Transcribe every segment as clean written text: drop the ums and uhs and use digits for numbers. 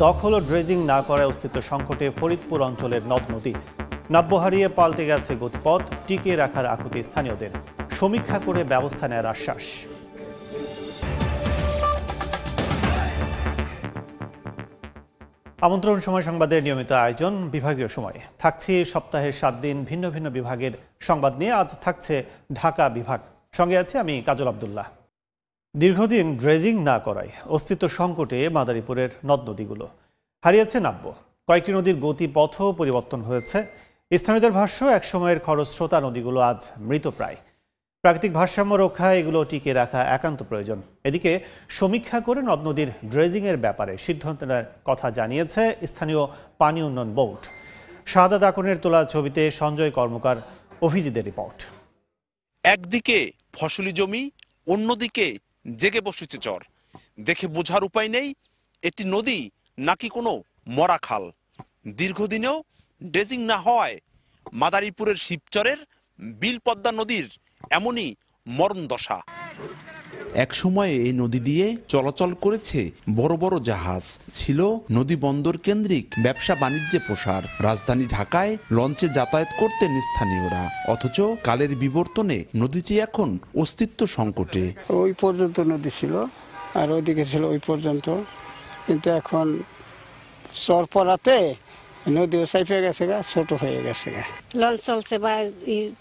দখল ও ড্রেজিং না করায় অস্তিত্ব সংকটে ফরিদপুর অঞ্চলের নদ নদী। নাব্য হারিয়ে পাল্টে গেছে গতিপথ, টিকিয়ে রাখার আকুতি স্থানীয়দের। সমীক্ষা করে ব্যবস্থা নেওয়ার আশ্বাস। আমন্ত্রণ সময় সংবাদের নিয়মিত আয়োজন বিভাগীয় সময়। থাকছে সপ্তাহের 7 দিন ভিন্ন ভিন্ন বিভাগের সংবাদ নিয়ে। আজ থাকছে ঢাকা বিভাগ, সঙ্গে আছে আমি কাজল আব্দুল্লাহ। দীর্ঘদিন ড্রেজিং না করায় অস্তিত্ব সংকটে মাদারীপুরের নদ নদীগুলো। হারিয়েছে নাব্য, কয়েকটি নদীর গতিপথও পরিবর্তন হয়েছে। স্থানীয়দের ভাষ্য, একসময়ের খরস্রোতা নদীগুলো আজ মৃতপ্রায়। প্রাকৃতিক ভারসাম্য রক্ষায় এগুলো টিকিয়ে রাখা একান্ত প্রয়োজন। এদিকে সমীক্ষা করে নদ নদীর ড্রেজিংয়ের ব্যাপারে সিদ্ধান্ত নেওয়ার কথা জানিয়েছে স্থানীয় পানি উন্নয়ন বোর্ড। শাহাদাত আকনের তোলা ছবিতে সঞ্জয় কর্মকার, অভিজিতের রিপোর্ট। একদিকে ফসলি জমি, অন্যদিকে জেগে বসেছে চর। দেখে বোঝার উপায় নেই এটি নদী নাকি কোনো মরা খাল। দীর্ঘদিনেও ড্রেজিং না হওয়ায় মাদারীপুরের শিবচরের বিলপদ্মা নদীর এমনই মরণ দশা। এক সময়ে এই নদী দিয়ে চলাচল করেছে বড় বড় জাহাজ, ছিল নদী বন্দর কেন্দ্রিক ব্যবসা বাণিজ্যে প্রসার। রাজধানী ঢাকায় লঞ্চে যাতায়াত করতেন স্থানীয়রা, অথচ কালের বিবর্তনে নদীটি এখন অস্তিত্ব সংকটে। ওই পর্যন্ত নদী ছিল আর ওইদিকে ছিল ওই পর্যন্ত, কিন্তু এখন চর পড়াতে নদীও সাইফে গেছে গা, ছোট হয়ে গেছে গা। লঞ্চ চলছে বা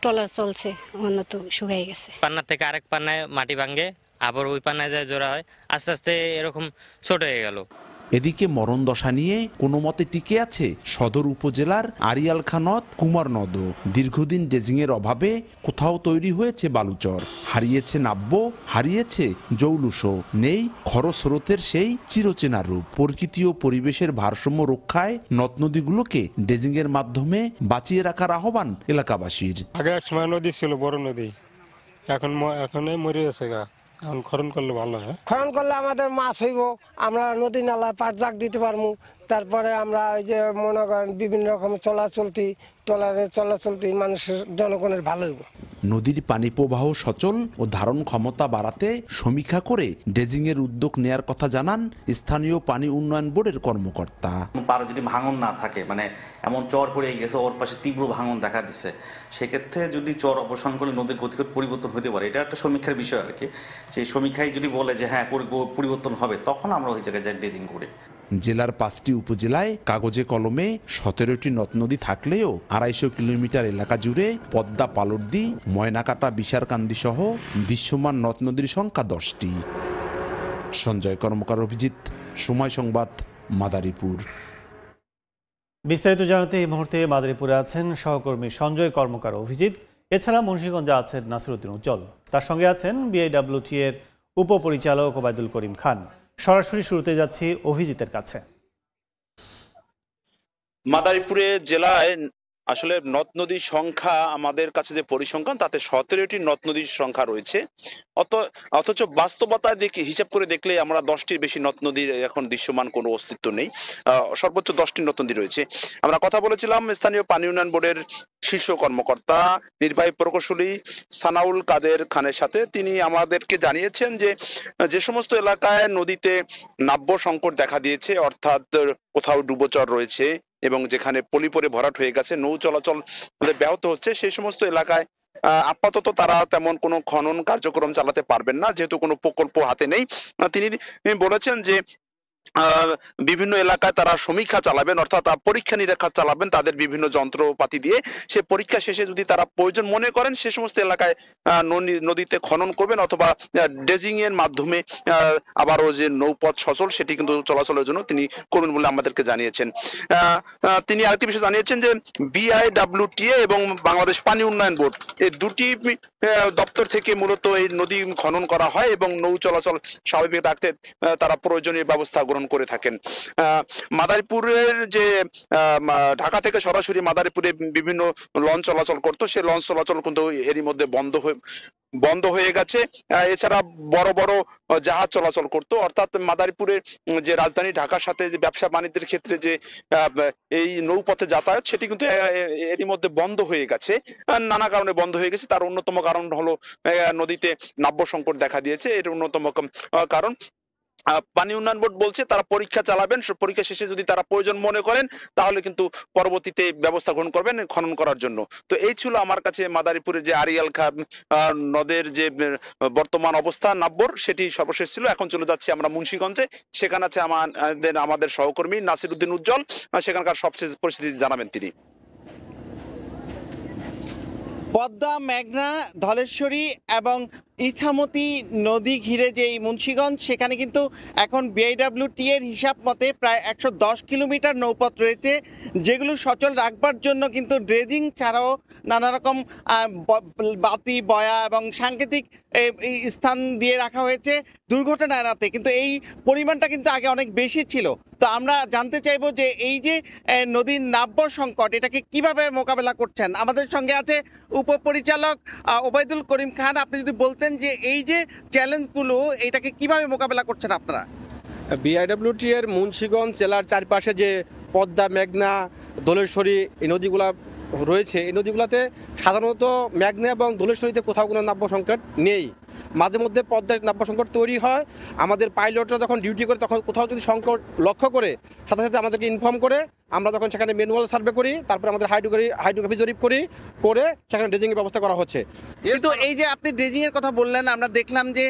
ট্রলার চলছে, অন্য তো শুকিয়ে গেছে। পান্না থেকে আরেক পান্নায় মাটি ভাঙে, আবার ওই পান্নায় যায় জোড়া হয়, আস্তে আস্তে এরকম ছোট হয়ে গেল। এদিকে মরণ দশা নিয়ে কোনো মতে টিকে আছে সদর উপজেলার আড়িয়ালখা নদ, কুমার নদ। দীর্ঘদিন ড্রেজিংয়ের অভাবে কোথাও তৈরি হয়েছে বালুচর, হারিয়েছে নাব্য, হারিয়েছে জৌলুসও, নেই খরস্রোতের সেই চিরচেনা রূপ। প্রকৃতি ও পরিবেশের ভারসাম্য রক্ষায় নদ নদীগুলোকে ড্রেজিংয়ের মাধ্যমে বাঁচিয়ে রাখার আহ্বান এলাকাবাসীর। আগে এক সময় নদী ছিল, বড় নদী, এখন মরে গেছে গা। এখন খনন করলে ভালো হয়। খনন করলে আমাদের মাছ হইব, আমরা নদী নালা পাট জাগ দিতে পারবো। তারপরে আমরা ওই যে মনে করেন বিভিন্ন রকম চলাচলতি, ট্রলারে চলাচলতি মানুষের জনগণের ভালো হইব। নদীর পানি প্রবাহ সচল ও ধারণ ক্ষমতা বাড়াতে সমীক্ষা করে ড্রেজিংয়ের উদ্যোগ নেয়ার কথা জানান স্থানীয় পানি উন্নয়ন বোর্ডের কর্মকর্তা। পাড়ে যদি ভাঙন না থাকে, মানে এমন চর পড়ে গেছে, ওর পাশে তীব্র ভাঙন দেখা দিচ্ছে, সেক্ষেত্রে যদি চর অপসারণ করলে নদীর গতিপথ পরিবর্তন হতে পারে। এটা একটা সমীক্ষার বিষয় আর কি। সেই সমীক্ষায় যদি বলে যে হ্যাঁ পরিবর্তন হবে, তখন আমরা ওই জায়গায় যাই ড্রেজিং করি। জেলার 5টি উপজেলায় কাগজে কলমে 17টি নদ নদী থাকলেও 250 কিলোমিটার এলাকা জুড়ে পদ্মা, পালর্দি, ময়নাকাটা, বিশারকান্দি সহ দৃশ্যমান নদ নদীর সংখ্যা 10টি। সঞ্জয় কর্মকার, অভিজিৎ, সময় সংবাদ, মাদারীপুর। বিস্তারিত জানাতে এই মুহূর্তে মাদারীপুরে আছেন সহকর্মী সঞ্জয় কর্মকার, অভিজিৎ। এছাড়া মুন্সিগঞ্জে আছেন নাসিরউদ্দিন উজ্জ্বল, তার সঙ্গে আছেন বিআইডব্লিউটি এর উপপরিচালক ওবায়দুল করিম খান। সরাসরি শুরুতে যাচ্ছি অভিজিতের কাছে। মাদারীপুরে জেলায় আসলে নদ নদীর সংখ্যা আমাদের কাছে যে পরিসংখ্যান, তাতে 17টি নদ নদীর সংখ্যা রয়েছে। অথচ বাস্তবতায় হিসাব করে দেখলে আমরা 10টির বেশি নদ নদীর এখন দৃশ্যমান কোনো অস্তিত্ব নেই। সর্বোচ্চ 10টি নদ নদী রয়েছে। আমরা কথা বলেছিলাম স্থানীয় পানি উন্নয়ন বোর্ডের শীর্ষ কর্মকর্তা নির্বাহী প্রকৌশলী সানাউল কাদের খানের সাথে। তিনি আমাদেরকে জানিয়েছেন যে সমস্ত এলাকায় নদীতে নাব্য সংকট দেখা দিয়েছে, অর্থাৎ কোথাও ডুবোচর রয়েছে এবং যেখানে পলি পরে ভরাট হয়ে গেছে, নৌ চলাচল ব্যাহত হচ্ছে, সেই সমস্ত এলাকায় আপাতত তারা তেমন কোনো খনন কার্যক্রম চালাতে পারবেন না, যেহেতু কোনো প্রকল্প হাতে নেই। তিনি বলেছেন যে বিভিন্ন এলাকায় তারা সমীক্ষা চালাবেন, অর্থাৎ পরীক্ষা নিরীক্ষা চালাবেন তাদের বিভিন্ন যন্ত্রপাতি দিয়ে। সে পরীক্ষা শেষে যদি তারা প্রয়োজন মনে করেন সে সমস্ত এলাকায় নদীতে খনন করবেন, অথবা ড্রেজিং এর মাধ্যমে আবারও যে নৌপথ সচল সেটি কিন্তু চলাচলের জন্য তিনি করবেন বলে আমাদেরকে জানিয়েছেন। তিনি আরেকটি বিষয় জানিয়েছেন যে বিআইডব্লিউটিএ এবং বাংলাদেশ পানি উন্নয়ন বোর্ড, এই দুটি দপ্তর থেকে মূলত এই নদী খনন করা হয় এবং নৌ চলাচল স্বাভাবিক রাখতে তারা প্রয়োজনীয় ব্যবস্থা গ্রহণ করে থাকেন। মাদারীপুরের যে ঢাকা থেকে সরাসরি মাদারীপুরে বিভিন্ন লঞ্চ চলাচল করতো, সেই লঞ্চ চলাচল কিন্তু এরই মধ্যে বন্ধ হয়ে গেছে। এছাড়া বড় বড় জাহাজ চলাচল করতো, অর্থাৎ মাদারীপুরের যে রাজধানী ঢাকার সাথে যে ব্যবসা বাণিজ্যের ক্ষেত্রে যে এই নৌপথে যাতায়াত, সেটি কিন্তু এরই মধ্যে বন্ধ হয়ে গেছে। নানা কারণে বন্ধ হয়ে গেছে। তার অন্যতম কারণ হলো নদীতে নাব্য সংকট দেখা দিয়েছে, এর অন্যতম কারণ। পানি উন্নয়ন বোর্ড বলছে তারা পরীক্ষা চালাবেন, পরীক্ষা শেষে যদি তারা প্রয়োজন মনে করেন তাহলে কিন্তু পরবর্তীতে ব্যবস্থা গ্রহণ করবেন খনন করার জন্য। তো এই ছিল আমার কাছে মাদারীপুরের যে আড়িয়াল খাঁ নদের যে বর্তমান অবস্থা নাব্বর, সেটি সর্বশেষ ছিল। এখন চলে যাচ্ছি আমরা মুন্সিগঞ্জে, সেখানে আছে আমাদের সহকর্মী নাসির উদ্দিন উজ্জ্বল, সেখানকার সবশেষ পরিস্থিতি জানাবেন তিনি। পদ্মা, মেঘনা, ধলেশ্বরী এবং ইছামতি নদী ঘিরে যে এই মুন্সিগঞ্জ, সেখানে কিন্তু এখন বিআইডব্লিউটি এর হিসাব মতে প্রায় ১১০ কিলোমিটার নৌপথ রয়েছে, যেগুলো সচল রাখবার জন্য কিন্তু ড্রেজিং ছাড়াও নানা রকম বাতি, বয়া এবং সাংকেতিক স্থান দিয়ে রাখা হয়েছে দুর্ঘটনা এড়াতে। কিন্তু এই পরিমাণটা কিন্তু আগে অনেক বেশি ছিল। তো আমরা জানতে চাইবো যে এই যে নদীর নাব্য সংকট, এটাকে কিভাবে মোকাবেলা করছেন। আমাদের সঙ্গে আছে উপপরিচালক ওবায়দুল করিম খান। আপনি যদি বলতেন যে এই যে চ্যালেঞ্জগুলো, এটাকে কিভাবে মোকাবেলা করছেন আপনারা? বিআইডব্লিউটি এর মুন্সিগঞ্জ জেলার চারপাশে যে পদ্মা, মেঘনা, ধলেশ্বরী এই নদীগুলা রয়েছে, এই নদীগুলোতে সাধারণত মেঘনা এবং ধলেশ্বরীতে কোথাও কোনো নাব্য সংকট নেই। মাঝে মধ্যে পদ্মার নাব্য সংকট তৈরি হয়। আমাদের পাইলটরা যখন ডিউটি করে তখন কোথাও যদি সংকট লক্ষ্য করে সাথে সাথে আমাদেরকে ইনফর্ম করে, আমরা তখন সেখানে ম্যানুয়াল সার্ভে করি, তারপরে আমাদের হাইড্রোগ্রাফি জরিপ করে সেখানে ড্রেজিংয়ের ব্যবস্থা করা হচ্ছে। কিন্তু এই যে আপনি ড্রেজিংয়ের কথা বললেন, আমরা দেখলাম যে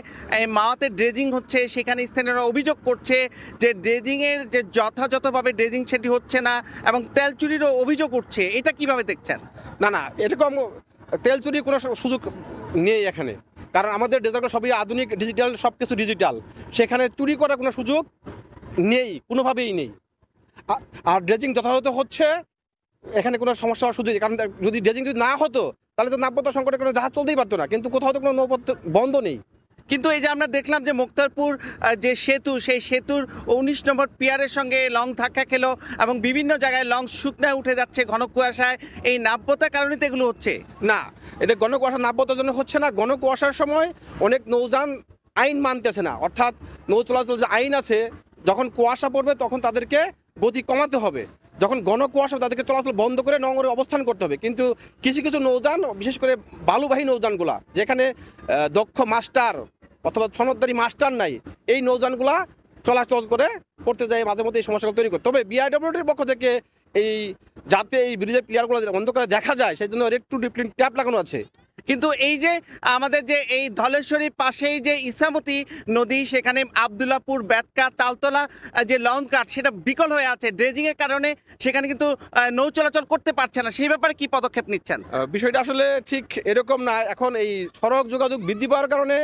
মাওয়াতে ড্রেজিং হচ্ছে, সেখানে স্থানীয়রা অভিযোগ করছে যে ড্রেজিংয়ের যে যথাযথভাবে ড্রেজিং সেটি হচ্ছে না এবং তেল চুরিরও অভিযোগ উঠছে। এটা কিভাবে দেখছেন? না, এরকম তেল চুরির কোনো সুযোগ নেই এখানে, কারণ আমাদের ড্রেজারগুলো সবই আধুনিক, ডিজিটাল, সব কিছু ডিজিটাল। সেখানে চুরি করার কোনো সুযোগ নেই, কোনোভাবেই নেই। আর ড্রেজিং যথাযথ হচ্ছে, এখানে কোনো সমস্যা হওয়ার সুযোগ, কারণ যদি ড্রেজিং যদি না হতো তাহলে তো নাব্যতা সংকটে কোনো জাহাজ চলতেই পারতো না, কিন্তু কোথাও তো কোনো নৌপথ বন্ধ নেই। কিন্তু এই যে আমরা দেখলাম যে মুক্তারপুর যে সেতু, সেই সেতুর ১৯ নম্বর পিয়ারের সঙ্গে লং ধাক্কা খেলো এবং বিভিন্ন জায়গায় লং শুকনায় উঠে যাচ্ছে ঘন কুয়াশায়। এই নাব্যতার কারণে তো এগুলো হচ্ছে না। এটা ঘন কুয়াশা নাব্যতার জন্য হচ্ছে না। ঘন কুয়াশার সময় অনেক নৌযান আইন মানতেছে না, অর্থাৎ নৌ চলাচল যে আইন আছে, যখন কুয়াশা পড়বে তখন তাদেরকে গতি কমাতে হবে, যখন ঘন কুয়াশা তাদেরকে চলাচল বন্ধ করে নগরে অবস্থান করতে হবে। কিন্তু কিছু কিছু নৌযান, বিশেষ করে বালুবাহী নৌযানগুলা, যেখানে দক্ষ মাস্টার অথবা সনদদারি মাস্টার নাই, এই নৌযানগুলা চলাচল করতে যায়, মাঝে মধ্যে এই সমস্যাগুলো তৈরি করে। তবে বিআইডব্লিউটির পক্ষ থেকে এই যাতে এই ব্রিজের পিলারগুলো বন্ধ করে দেখা যায়, সেই জন্য রেড টু ডিপ্লিন ট্যাপ লাগানো আছে। কিন্তু এই যে আমাদের যে এই ধলেশ্বরীর পাশেই যে ইছামতি নদী, সেখানে আবদুল্লাপুর, বেতকা, তালতলা যে লঞ্চ ঘাট, সেটা বিকল হয়ে আছে ড্রেজিংয়ের কারণে। সেখানে কিন্তু নৌ চলাচল করতে পারছে না। সেই ব্যাপারে কি পদক্ষেপ নিচ্ছেন? বিষয়টা আসলে ঠিক এরকম না। এখন এই সড়ক যোগাযোগ বৃদ্ধি পাওয়ার কারণে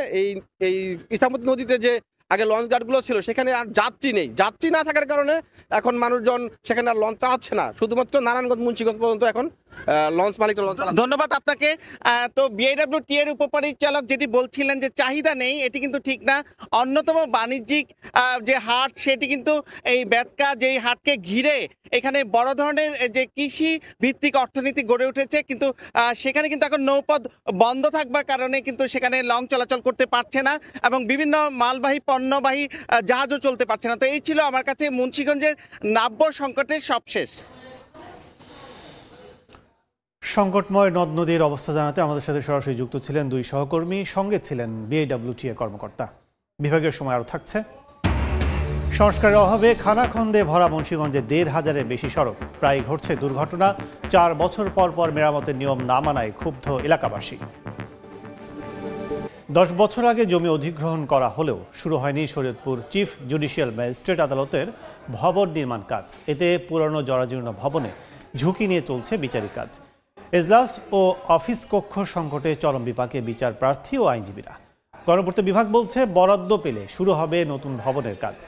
এই ইছামতি নদীতে যে আগে লঞ্চ ঘাটগুলো ছিল, সেখানে আর যাত্রী নেই। যাত্রী না থাকার কারণে এখন মানুষজন সেখানে আর লঞ্চ চালাচ্ছে না। শুধুমাত্র নারায়ণগঞ্জ, মুন্সিগঞ্জ পর্যন্ত এখন লঞ্চ মালিকরা লঞ্চ চালাচ্ছে। ধন্যবাদ আপনাকে। তো বিআইডব্লিউটি এর উপপরিচালক যেটি বলছিলেন যে চাহিদা নেই, এটি কিন্তু ঠিক না। অন্যতম বাণিজ্যিক যে হাট, সেটি কিন্তু এই বেতকা, যেই হাটকে ঘিরে এখানে বড় ধরনের যে কৃষি ভিত্তিক অর্থনীতি গড়ে উঠেছে, কিন্তু সেখানে কিন্তু এখন নৌপথ বন্ধ থাকবার কারণে কিন্তু সেখানে লং চলাচল করতে পারছে না এবং বিভিন্ন মালবাহী, পণ্যবাহী জাহাজও চলতে পারছে না। তো এই ছিল আমার কাছে মুন্সিগঞ্জের নাব্য সংকটের সবশেষ। সংকটময় নদ নদীর অবস্থা জানাতে আমাদের সাথে সরাসরি যুক্ত ছিলেন দুই সহকর্মী, সঙ্গে ছিলেন বিআইডব্লিউটি এর কর্মকর্তা। বিভাগের সময় আরও থাকছে। সংস্কারের অভাবে খানাখন্দে ভরা মুন্সিগঞ্জে ১৫০০-এর বেশি সড়ক, প্রায় ঘটছে দুর্ঘটনা। ৪ বছর পর পর মেরামতের নিয়ম না মানায় ক্ষুব্ধ এলাকাবাসী। 10 বছর আগে জমি অধিগ্রহণ করা হলেও শুরু হয়নি শরীয়তপুর চিফ জুডিশিয়াল ম্যাজিস্ট্রেট আদালতের ভবন নির্মাণ কাজ। এতে পুরনো জরাজীর্ণ ভবনে ঝুঁকি নিয়ে চলছে বিচারিক কাজ। এজলাস ও অফিস কক্ষ সংকটে চরম বিপাকে বিচার প্রার্থী ও আইনজীবীরা। গণপূর্ত বিভাগ বলছে বরাদ্দ পেলে শুরু হবে নতুন ভবনের কাজ।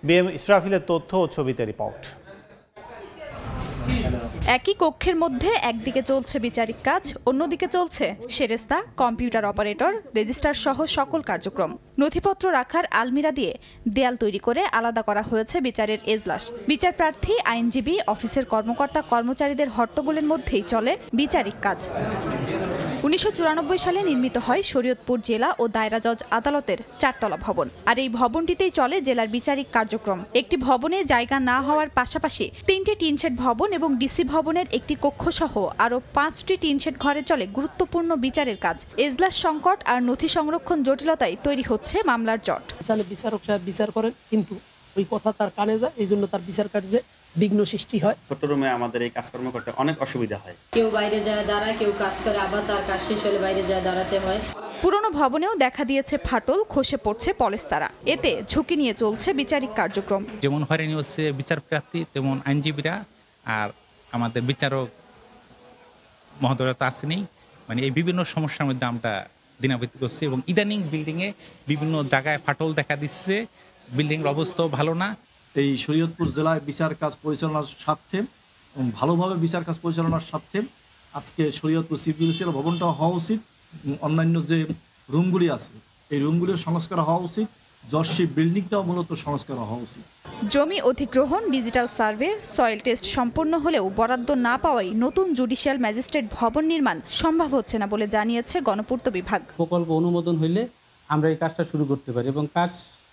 বিএম ইসরাফিলের তথ্য ও ছবিতে রিপোর্ট। একই কক্ষের মধ্যে একদিকে চলছে বিচারিক কাজ, অন্যদিকে চলছে সেরেস্তা, কম্পিউটার অপারেটর, রেজিস্ট্রার সহ সকল কার্যক্রম। নথিপত্র রাখার আলমিরা দিয়ে দেয়াল তৈরি করে আলাদা করা হয়েছে বিচারের এজলাস। বিচার প্রার্থী, আইনজীবী, অফিসের কর্মকর্তা কর্মচারীদের হট্টগোলের মধ্যেই চলে বিচারিক কাজ। 1994 সালে নির্মিত হয় শরীয়তপুর জেলা ও দায়রা জজ আদালতের 4তলা ভবন। আর এই ভবনটিতেই চলে জেলার বিচারিক কার্যক্রম। একটি ভবনে জায়গা না হওয়ার পাশাপাশি 3টি টিনশেড ভবন এবং ডিসি ভবনের একটি কক্ষ সহ আরও 5টি টিনশেড ঘরে চলে গুরুত্বপূর্ণ বিচারের কাজ। এজলাস সংকট আর নথি সংরক্ষণ জটিলতায় তৈরি হচ্ছে মামলার জট। বিচারক সাহেব বিচার করেন, কিন্তু ওই কথা তার কানে যায়, এই জন্য তার বিচার কার্যে বিঘ্ন সৃষ্টি হয়। ছোট রুমে আমাদের এই কাজকর্ম করতে অনেক অসুবিধা হয়। কেউ বাইরে যায় দাঁড়ায়, কেউ কাজ করে, আবার তার কাজ শেষ হলে বাইরে যায় দাঁড়াতে হয়। পুরনো ভবনেও দেখা দিয়েছে ফাটল, খসে পড়ছে পলেস্তারা। এতে ঝুঁকি নিয়ে চলছে বিচারিক কার্যক্রম। যেমন হয়রানি হচ্ছে বিচার প্রার্থী, তেমন আইনজীবীরা, আর আমাদের বিচারক মহোদয়রা তো আসেনি। মানে এই বিভিন্ন সমস্যার মধ্যে আমরা দিনাবৃত্তি করছি এবং ইদানিং বিল্ডিংয়ে বিভিন্ন জায়গায় ফাটল দেখা দিচ্ছে, বিল্ডিংয়ের অবস্থাও ভালো না। এই শরীয়তপুর জেলায় বিচার কাজ পরিচালনার স্বার্থে এবং ভালোভাবে বিচার কাজ পরিচালনার স্বার্থে আজকে শরীয়তপুর চিফ জুডিশিয়াল ভবনটা হওয়া উচিত। অন্যান্য যে রুমগুলি আছে এই রুমগুলির সংস্কার হওয়া উচিত। জজশিপ বিল্ডিংটাও মূলত সংস্কার হওয়া উচিত। জমি অধিগ্রহণ, ডিজিটাল সার্ভে, সয়েল টেস্ট সম্পন্ন হলেও বরাদ্দ না পাওয়ায় নতুন জুডিশিয়াল ম্যাজিস্ট্রেট ভবন নির্মাণ সম্ভব হচ্ছে না বলে জানিয়েছে গণপূর্ত বিভাগ। প্রকল্প অনুমোদন হইলে আমরা এই কাজটা শুরু করতে পারি এবং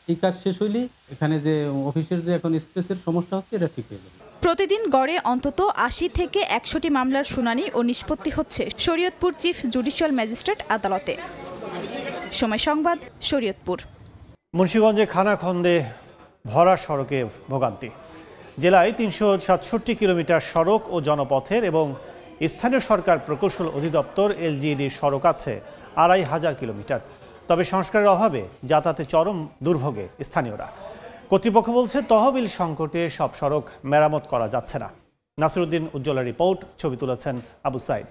এই কাজ শেষ হইলে এখানে যে অফিসের যে এখন স্পেসের সমস্যা হচ্ছে এটা ঠিক হয়ে যাবে। প্রতিদিন গড়ে অন্তত 80 থেকে 100টি মামলার শুনানি ও নিষ্পত্তি হচ্ছে শরীয়তপুর চিফ জুডিশিয়াল ম্যাজিস্ট্রেট আদালতে। সময় সংবাদ, শরীয়তপুর। মুন্সিগঞ্জে খানাখন্দে ভরা সড়কে ভোগান্তি। জেলায় 367 কিলোমিটার সড়ক ও জনপথের এবং স্থানীয় সরকার প্রকৌশল অধিদপ্তর এলজিইডির সড়ক আছে 2500 কিলোমিটার। তবে সংস্কারের অভাবে যাতায়াতে চরম দুর্ভোগে স্থানীয়রা। কর্তৃপক্ষ বলছে তহবিল সংকটে সব সড়ক মেরামত করা যাচ্ছে না। নাসিরউদ্দিন উজ্জ্বলের রিপোর্ট, ছবি তুলেছেন আবু সাইদ।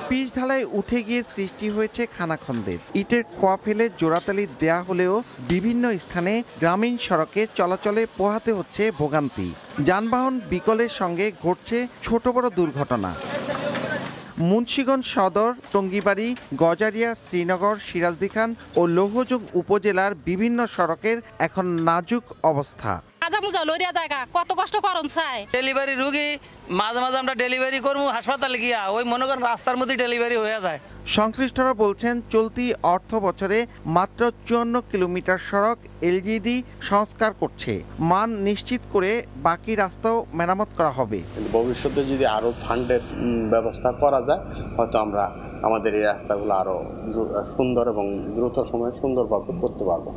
পিচ ঢালাই উঠে গিয়ে সৃষ্টি হয়েছে খানাখন্দের। ইটের খোয়া ফেলে জোড়াতালি দেয়া হলেও বিভিন্ন স্থানে গ্রামীণ সড়কে চলাচলে পোহাতে হচ্ছে ভোগান্তি। যানবাহন বিকলের সঙ্গে ঘটছে ছোট বড় দুর্ঘটনা। মুন্সিগঞ্জ সদর, টঙ্গিবাড়ি, গজারিয়া, শ্রীনগর, সিরাজদিখান ও লৌহজং উপজেলার বিভিন্ন সড়কের এখন নাজুক অবস্থা। কত কষ্ট করুন চাই ডেলিভারি রোগী, মাঝে মাঝে আমরা ডেলিভারি করবো হাসপাতালে গিয়া, ওই মনে করেন রাস্তার মধ্যে ডেলিভারি হয়ে যায়। সংশ্লিষ্টরা বলছেন চলতি অর্থ বছরে মাত্র 54 কিলোমিটার সড়ক এলজিইডি সংস্কার করছে। মান নিশ্চিত করে বাকি রাস্তাও মেরামত করা হবে। ভবিষ্যতে যদি আরো ফান্ডের ব্যবস্থা করা যায়, হয়তো আমরা আমাদের এই রাস্তাগুলো আরো সুন্দর এবং দ্রুত সময়ে সুন্দরভাবে করতে পারবো।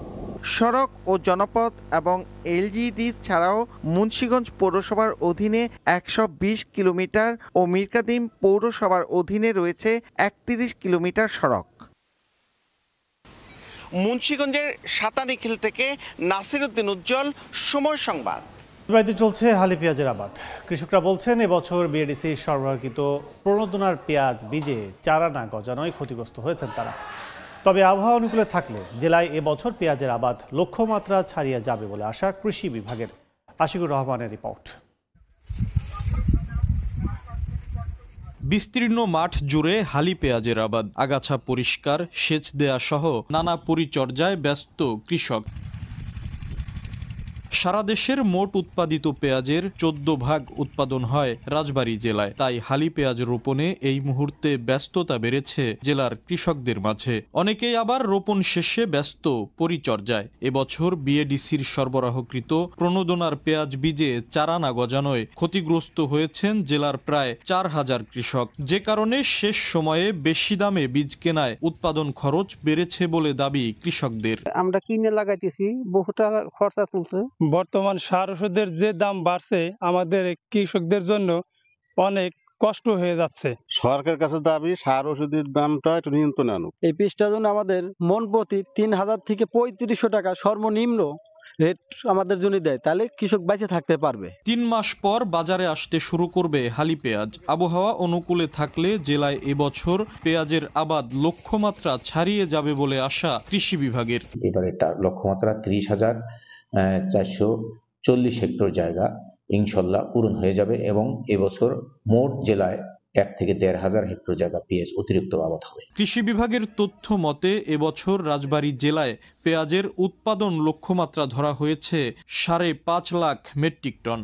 সড়ক ও জনপথ এবং এলজিইডি ছাড়াও মুন্সিগঞ্জ পৌরসভার অধীনে 120 কিলোমিটার ও মিরকাদিম পৌরসভার অধীনে রয়েছে 31 কিলোমিটার সড়ক। মুন্সিগঞ্জের সাতানিখিল থেকে নাসিরউদ্দিন উজ্জ্বল, সময় সংবাদ। বাড়িতে চলছে হালি পেঁয়াজের আবাদ। কৃষকরা বলছেন এবছর বিএডিসি সরবরাহকৃত প্রণোদনার পেঁয়াজ বীজে চারা না গজানোয় ক্ষতিগ্রস্ত হয়েছেন তারা। তবে আবহাওয়া অনুকূলে থাকলে জেলায় এবছর পেঁয়াজের আবাদ লক্ষ্যমাত্রা ছাড়িয়ে যাবে বলে আশা কৃষি বিভাগের। আশিকুর রহমানের রিপোর্ট। বিস্তীর্ণ মাঠ জুড়ে হালি পেঁয়াজের আবাদ, আগাছা পরিষ্কার, সেচ দেয়া সহ নানা পরিচর্যায় ব্যস্ত কৃষক। সারা দেশের মোট উৎপাদিত পেঁয়াজের 14 ভাগ উৎপাদন হয় রাজবাড়ী জেলায়। তাই হালি পেঁয়াজ রোপণে এই মুহূর্তে ব্যস্ততা বেড়েছে জেলার কৃষকদের মাঝে। অনেকেই আবার রোপণ শেষে ব্যস্ত পরিচর্যায়। এবছর বিএডিসির সরবরাহকৃত প্রণোদনার পেঁয়াজ বীজে চারা না গজানোয় ক্ষতিগ্রস্ত হয়েছেন জেলার প্রায় 4000 কৃষক। যে কারণে শেষ সময়ে বেশি দামে বীজ কেনায় উৎপাদন খরচ বেড়েছে বলে দাবি কৃষকদের। আমরা কিনে লাগাইতেছি, বহুটা খরচা চলছে। বর্তমান সার ওষুধের যে দাম বাড়ছে, আমাদের কৃষকদের জন্য অনেক কষ্ট হয়ে যাচ্ছে। সরকারের কাছে দাবি সার ওষুধের দামটা একটু নিয়ন্ত্রণে আনুক। এই বীজটার জন্য আমাদের মন প্রতি 3000 থেকে 3500 টাকা সর্বনিম্ন রেট আমাদের জন্য দেয়, তাহলে কৃষক বেঁচে থাকতে পারবে। 3 মাস পর বাজারে আসতে শুরু করবে হালি পেঁয়াজ। আবহাওয়া অনুকূলে থাকলে জেলায় এবছর পেঁয়াজের আবাদ লক্ষ্যমাত্রা ছাড়িয়ে যাবে বলে আশা কৃষি বিভাগের। এবারে লক্ষ্যমাত্রা 30,440 হেক্টর জায়গা ইনশাল্লাহ পূরণ হয়ে যাবে এবং এবছর মোট জেলায় 1 থেকে 1,500 হেক্টর জায়গা পেঁয়াজ অতিরিক্ত আবাদ হবে। কৃষি বিভাগের তথ্য মতে এবছর রাজবাড়ী জেলায় পেঁয়াজের উৎপাদন লক্ষ্যমাত্রা ধরা হয়েছে 5.5 লাখ মেট্রিক টন।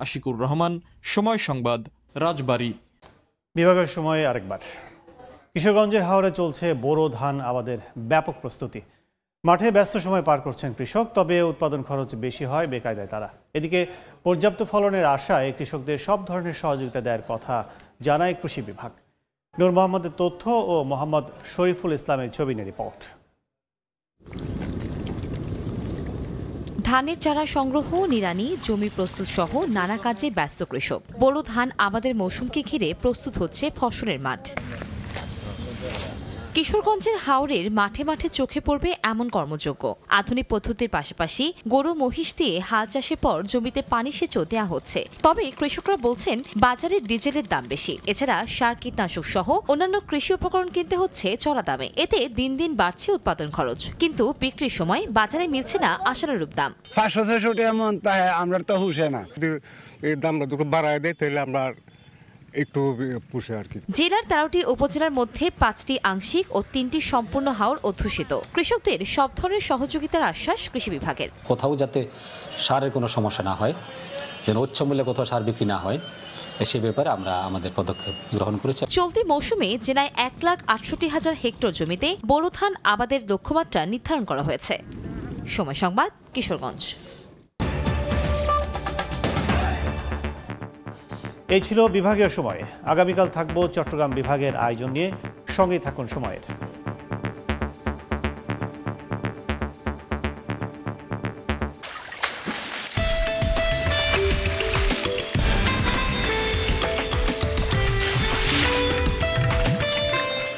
আশিকুর রহমান, সময় সংবাদ, রাজবাড়ী। বিভাগের সময় আরেকবার কিশোরগঞ্জের হাওরে চলছে বোরো ধান আবাদের ব্যাপক প্রস্তুতি। মাঠে ব্যস্ত সময় পার করছেন কৃষক, তবে উৎপাদন খরচ বেশি হয় বেকায়দায় তারা। এদিকে পর্যাপ্ত ফলনের আশায় কৃষকদের সব ধরনের সহযোগিতা দেওয়ার কথা জানায় কৃষি বিভাগ। নূর মোহাম্মদের তথ্য ও মোহাম্মদ শরীফুল ইসলামের ছবি নিয়ে রিপোর্ট। ধানের চারা সংগ্রহ, নিড়ানি, জমি প্রস্তুত সহ নানা কাজে ব্যস্ত কৃষক। বোরো ধান আবাদের মৌসুমকে ঘিরে প্রস্তুত হচ্ছে ফসলের মাঠ। কিশোরগঞ্জের হাওরের মাঠে মাঠে চোখে পড়বে এমন কর্মযোগ্য। আধুনিক পদ্ধতির পাশাপাশি গরু মহিষ দিয়ে হাল চাষের পর জমিতে পানি সেচও দেওয়া হচ্ছে। তবে কৃষকরা বলছেন বাজারে ডিজেলের দাম বেশি, এছাড়া সার, কীটনাশক সহ অন্যান্য কৃষি উপকরণ কিনতে হচ্ছে চড়া দামে। এতে দিন দিন বাড়ছে উৎপাদন খরচ, কিন্তু বিক্রির সময় বাজারে মিলছে না আশানুরূপ দাম। 500-600 টাকা মন, তাই আমরা তো হুঁশে না, এই দামটা দুটো বাড়ায় দেয় তাহলে আমরা একটু পুষে আর কি। জেলার 13টি উপজেলার মধ্যে 5টি আংশিক ও 3টি সম্পূর্ণ হাওর অধ্যুষিত। কৃষকদের সব ধরনের সহযোগিতার আশ্বাস কৃষি বিভাগের। কোথাও যাতে সারের কোনো সমস্যা না হয়, যেন উচ্চ মূল্যে কোথাও সার বিক্রি না হয়, সে ব্যাপারে আমরা আমাদের পদক্ষেপ গ্রহণ করেছি। চলতি মৌসুমে জেলায় 1,68,000 হেক্টর জমিতে বোরো ধান আবাদের লক্ষ্যমাত্রা নির্ধারণ করা হয়েছে। সময় সংবাদ, কিশোরগঞ্জ। এই ছিল বিভাগীয় সময়। আগামীকাল থাকবো চট্টগ্রাম বিভাগের আয়োজন নিয়ে, সঙ্গেই থাকুন সময়ের।